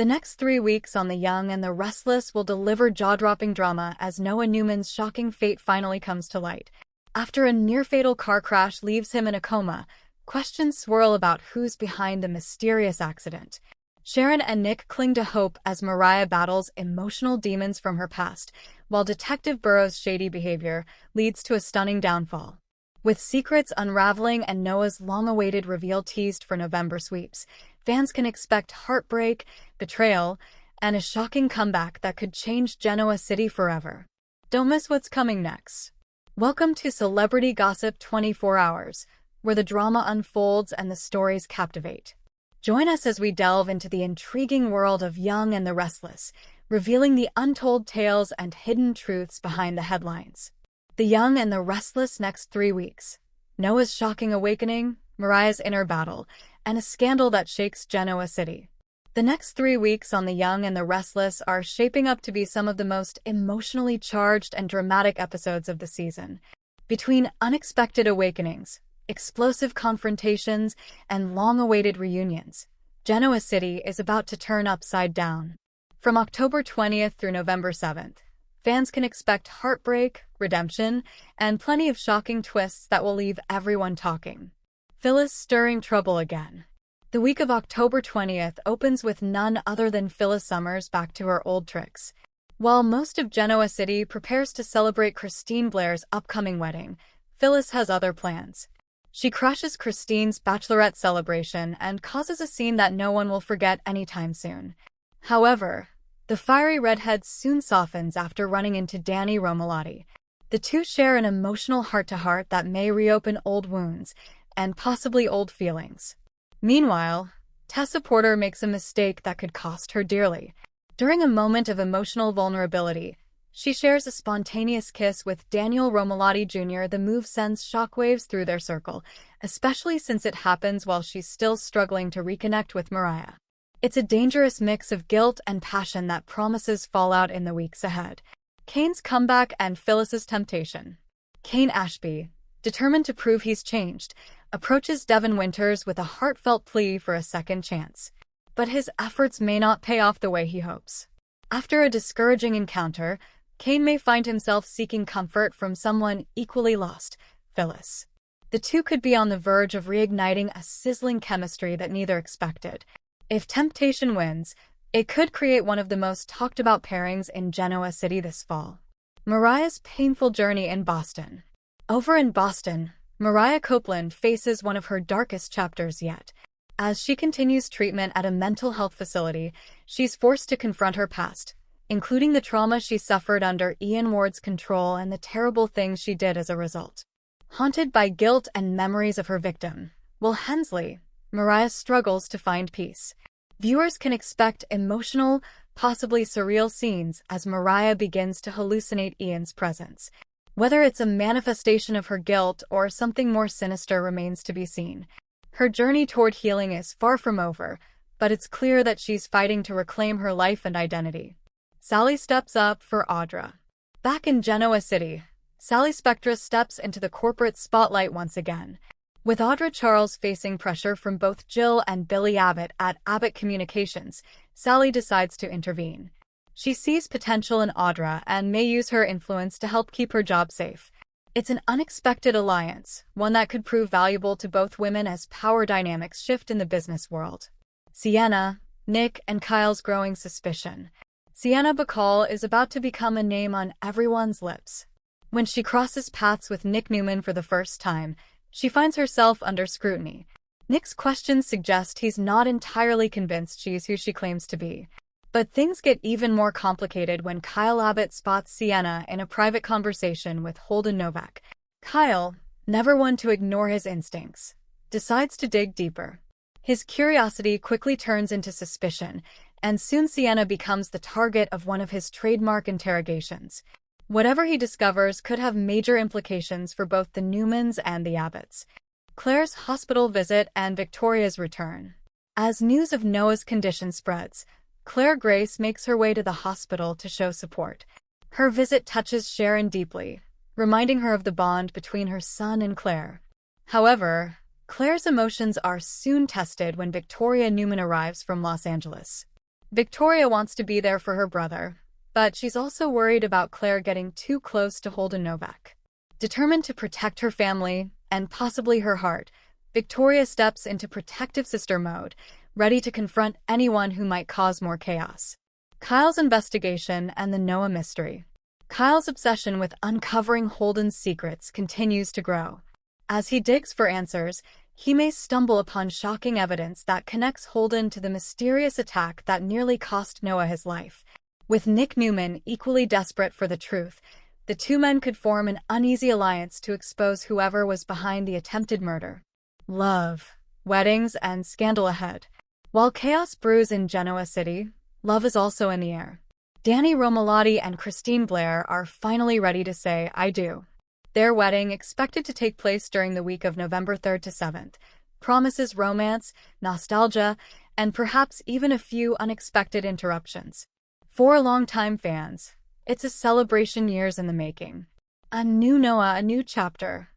The next 3 weeks on The Young and the Restless will deliver jaw-dropping drama as Noah Newman's shocking fate finally comes to light. After a near-fatal car crash leaves him in a coma, questions swirl about who's behind the mysterious accident. Sharon and Nick cling to hope as Mariah battles emotional demons from her past, while Detective Burrow's shady behavior leads to a stunning downfall. With secrets unraveling and Noah's long-awaited reveal teased for November sweeps, fans can expect heartbreak, betrayal, and a shocking comeback that could change Genoa City forever. Don't miss what's coming next. Welcome to Celebrity Gossip 24 Hours, where the drama unfolds and the stories captivate. Join us as we delve into the intriguing world of Young and the Restless, revealing the untold tales and hidden truths behind the headlines. The Young and the Restless next 3 weeks. Noah's shocking awakening, Mariah's inner battle, and a scandal that shakes Genoa City. The next 3 weeks on The Young and the Restless are shaping up to be some of the most emotionally charged and dramatic episodes of the season. Between unexpected awakenings, explosive confrontations, and long-awaited reunions, Genoa City is about to turn upside down. From October 20th through November 7th, fans can expect heartbreak, redemption, and plenty of shocking twists that will leave everyone talking. Phyllis stirring trouble again. The week of October 20th opens with none other than Phyllis Summers back to her old tricks. While most of Genoa City prepares to celebrate Christine Blair's upcoming wedding, Phyllis has other plans. She crashes Christine's bachelorette celebration and causes a scene that no one will forget anytime soon. However, the fiery redhead soon softens after running into Danny Romalotti. The two share an emotional heart-to-heart that may reopen old wounds and possibly old feelings. Meanwhile, Tessa Porter makes a mistake that could cost her dearly. During a moment of emotional vulnerability, she shares a spontaneous kiss with Daniel Romalotti Jr. The move sends shockwaves through their circle, especially since it happens while she's still struggling to reconnect with Mariah. It's a dangerous mix of guilt and passion that promises fallout in the weeks ahead. Kane's comeback and Phyllis's temptation. Kane Ashby, determined to prove he's changed, approaches Devin Winters with a heartfelt plea for a second chance. But his efforts may not pay off the way he hopes. After a discouraging encounter, Kane may find himself seeking comfort from someone equally lost, Phyllis. The two could be on the verge of reigniting a sizzling chemistry that neither expected. If temptation wins, it could create one of the most talked-about pairings in Genoa City this fall. Mariah's painful journey in Boston. Over in Boston, Mariah Copeland faces one of her darkest chapters yet. As she continues treatment at a mental health facility, she's forced to confront her past, including the trauma she suffered under Ian Ward's control and the terrible things she did as a result. Haunted by guilt and memories of her victim, Will Hensley, Mariah struggles to find peace. Viewers can expect emotional, possibly surreal scenes as Mariah begins to hallucinate Ian's presence. Whether it's a manifestation of her guilt or something more sinister remains to be seen. Her journey toward healing is far from over, but it's clear that she's fighting to reclaim her life and identity. Sally steps up for Audra. Back in Genoa City, Sally Spectra steps into the corporate spotlight once again. With Audra Charles facing pressure from both Jill and Billy Abbott at Abbott Communications, Sally decides to intervene. She sees potential in Audra and may use her influence to help keep her job safe. It's an unexpected alliance, one that could prove valuable to both women as power dynamics shift in the business world. Sienna, Nick, and Kyle's growing suspicion. Sienna Bacall is about to become a name on everyone's lips. When she crosses paths with Nick Newman for the first time, she finds herself under scrutiny. Nick's questions suggest he's not entirely convinced she's who she claims to be. But things get even more complicated when Kyle Abbott spots Sienna in a private conversation with Holden Novak. Kyle, never one to ignore his instincts, decides to dig deeper. His curiosity quickly turns into suspicion, and soon Sienna becomes the target of one of his trademark interrogations. Whatever he discovers could have major implications for both the Newmans and the Abbotts. Claire's hospital visit and Victoria's return. As news of Noah's condition spreads, Claire Grace makes her way to the hospital to show support. Her visit touches Sharon deeply, reminding her of the bond between her son and Claire. However, Claire's emotions are soon tested when Victoria Newman arrives from Los Angeles. Victoria wants to be there for her brother, but she's also worried about Claire getting too close to Holden Novak. Determined to protect her family, and possibly her heart, Victoria steps into protective sister mode, ready to confront anyone who might cause more chaos. Kyle's investigation and the Noah mystery. Kyle's obsession with uncovering Holden's secrets continues to grow. As he digs for answers, he may stumble upon shocking evidence that connects Holden to the mysterious attack that nearly cost Noah his life. With Nick Newman equally desperate for the truth, the two men could form an uneasy alliance to expose whoever was behind the attempted murder. Love, weddings, and scandal ahead. While chaos brews in Genoa City, love is also in the air. Danny Romalotti and Christine Blair are finally ready to say, "I do." Their wedding, expected to take place during the week of November 3rd to 7th, promises romance, nostalgia, and perhaps even a few unexpected interruptions. For longtime fans, it's a celebration years in the making. A new Noah, a new chapter.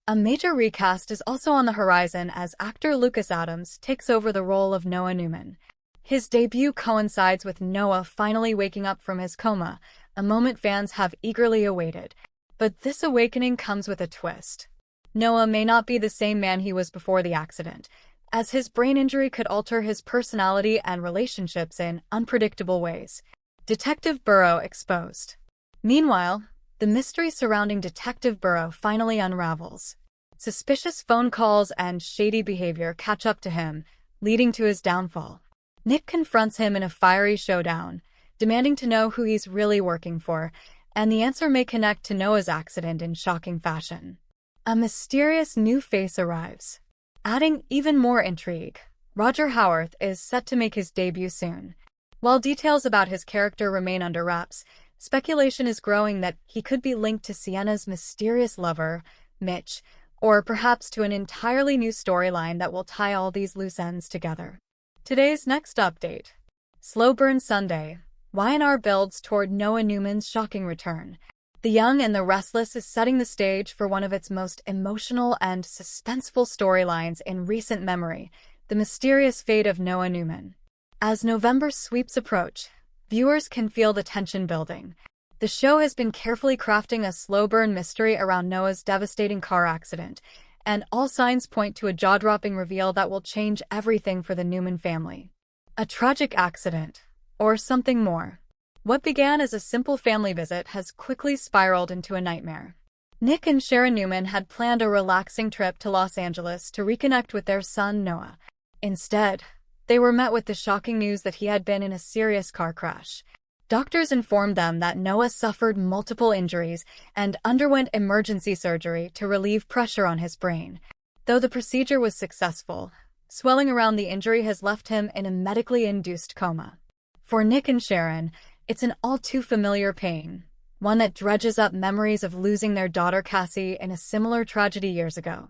A major recast is also on the horizon as actor Lucas Adams takes over the role of Noah Newman. His debut coincides with Noah finally waking up from his coma, a moment fans have eagerly awaited. But this awakening comes with a twist. Noah may not be the same man he was before the accident, as his brain injury could alter his personality and relationships in unpredictable ways. Detective Burrow exposed. Meanwhile, the mystery surrounding Detective Burrow finally unravels. Suspicious phone calls and shady behavior catch up to him, leading to his downfall. Nick confronts him in a fiery showdown, demanding to know who he's really working for, and the answer may connect to Noah's accident in shocking fashion. A mysterious new face arrives. Adding even more intrigue, Roger Howarth is set to make his debut soon. While details about his character remain under wraps, speculation is growing that he could be linked to Sienna's mysterious lover, Mitch, or perhaps to an entirely new storyline that will tie all these loose ends together. Today's next update. Slow Burn Sunday. Y&R builds toward Noah Newman's shocking return. The Young and the Restless is setting the stage for one of its most emotional and suspenseful storylines in recent memory, the mysterious fate of Noah Newman. As November's sweeps approach, viewers can feel the tension building. The show has been carefully crafting a slow burn mystery around Noah's devastating car accident, and all signs point to a jaw-dropping reveal that will change everything for the Newman family. A tragic accident, or something more. What began as a simple family visit has quickly spiraled into a nightmare. Nick and Sharon Newman had planned a relaxing trip to Los Angeles to reconnect with their son Noah. Instead, they were met with the shocking news that he had been in a serious car crash. Doctors informed them that Noah suffered multiple injuries and underwent emergency surgery to relieve pressure on his brain. Though the procedure was successful, swelling around the injury has left him in a medically induced coma. For Nick and Sharon, it's an all-too-familiar pain, one that dredges up memories of losing their daughter Cassie in a similar tragedy years ago.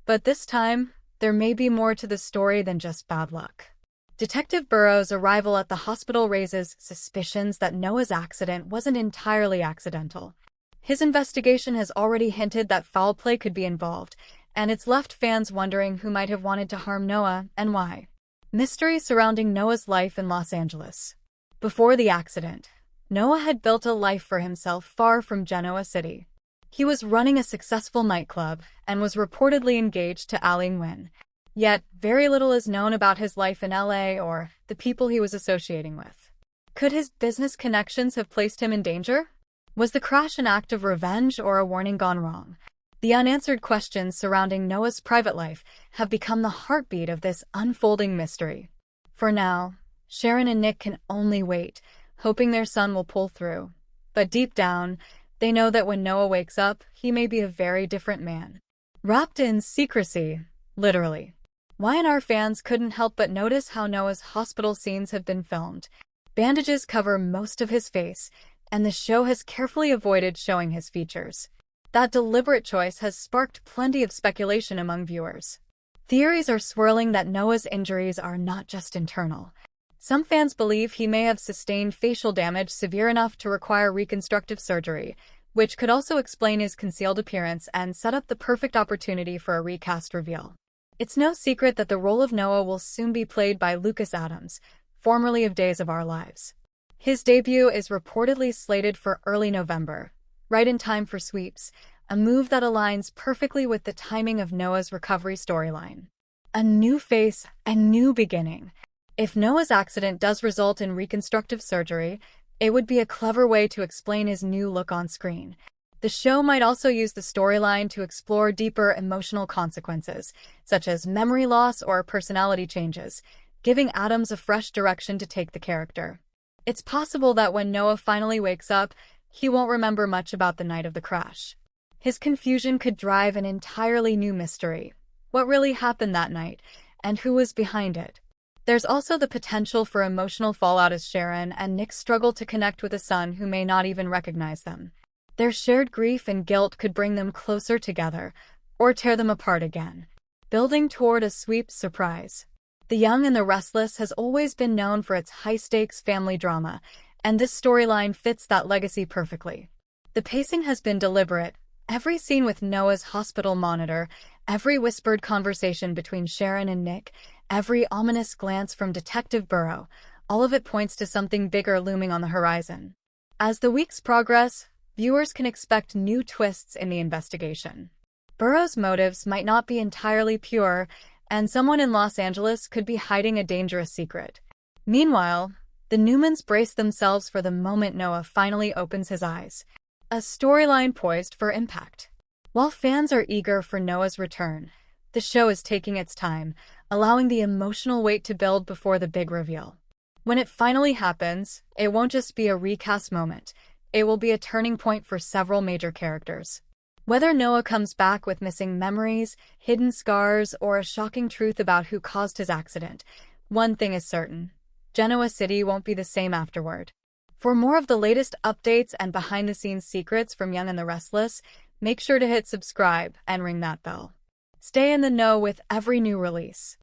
But this time, there may be more to the story than just bad luck. Detective Burrow's arrival at the hospital raises suspicions that Noah's accident wasn't entirely accidental. His investigation has already hinted that foul play could be involved, and it's left fans wondering who might have wanted to harm Noah and why. Mystery surrounding Noah's life in Los Angeles. Before the accident, Noah had built a life for himself far from Genoa City. He was running a successful nightclub and was reportedly engaged to Aileen Nguyen. Yet, very little is known about his life in LA or the people he was associating with. Could his business connections have placed him in danger? Was the crash an act of revenge or a warning gone wrong? The unanswered questions surrounding Noah's private life have become the heartbeat of this unfolding mystery. For now, Sharon and Nick can only wait, hoping their son will pull through. But deep down, they know that when Noah wakes up, he may be a very different man. Wrapped in secrecy, literally. Y&R fans couldn't help but notice how Noah's hospital scenes have been filmed. Bandages cover most of his face, and the show has carefully avoided showing his features. That deliberate choice has sparked plenty of speculation among viewers. Theories are swirling that Noah's injuries are not just internal. Some fans believe he may have sustained facial damage severe enough to require reconstructive surgery, which could also explain his concealed appearance and set up the perfect opportunity for a recast reveal. It's no secret that the role of Noah will soon be played by Lucas Adams, formerly of Days of Our Lives. His debut is reportedly slated for early November, right in time for sweeps, a move that aligns perfectly with the timing of Noah's recovery storyline. A new face, a new beginning. If Noah's accident does result in reconstructive surgery, it would be a clever way to explain his new look on screen. The show might also use the storyline to explore deeper emotional consequences, such as memory loss or personality changes, giving Adams a fresh direction to take the character. It's possible that when Noah finally wakes up, he won't remember much about the night of the crash. His confusion could drive an entirely new mystery. What really happened that night, and who was behind it? There's also the potential for emotional fallout as Sharon and Nick struggle to connect with a son who may not even recognize them. Their shared grief and guilt could bring them closer together, or tear them apart again, building toward a sweep surprise. The Young and the Restless has always been known for its high-stakes family drama, and this storyline fits that legacy perfectly. The pacing has been deliberate. Every scene with Noah's hospital monitor, every whispered conversation between Sharon and Nick, every ominous glance from Detective Burrow, all of it points to something bigger looming on the horizon. As the weeks progress, viewers can expect new twists in the investigation. Burrow's motives might not be entirely pure, and someone in Los Angeles could be hiding a dangerous secret. Meanwhile, the Newmans brace themselves for the moment Noah finally opens his eyes. A storyline poised for impact. While fans are eager for Noah's return, the show is taking its time, allowing the emotional weight to build before the big reveal. When it finally happens, it won't just be a recast moment. It will be a turning point for several major characters. Whether Noah comes back with missing memories, hidden scars, or a shocking truth about who caused his accident, one thing is certain: Genoa City won't be the same afterward. For more of the latest updates and behind-the-scenes secrets from Young and the Restless, make sure to hit subscribe and ring that bell. Stay in the know with every new release.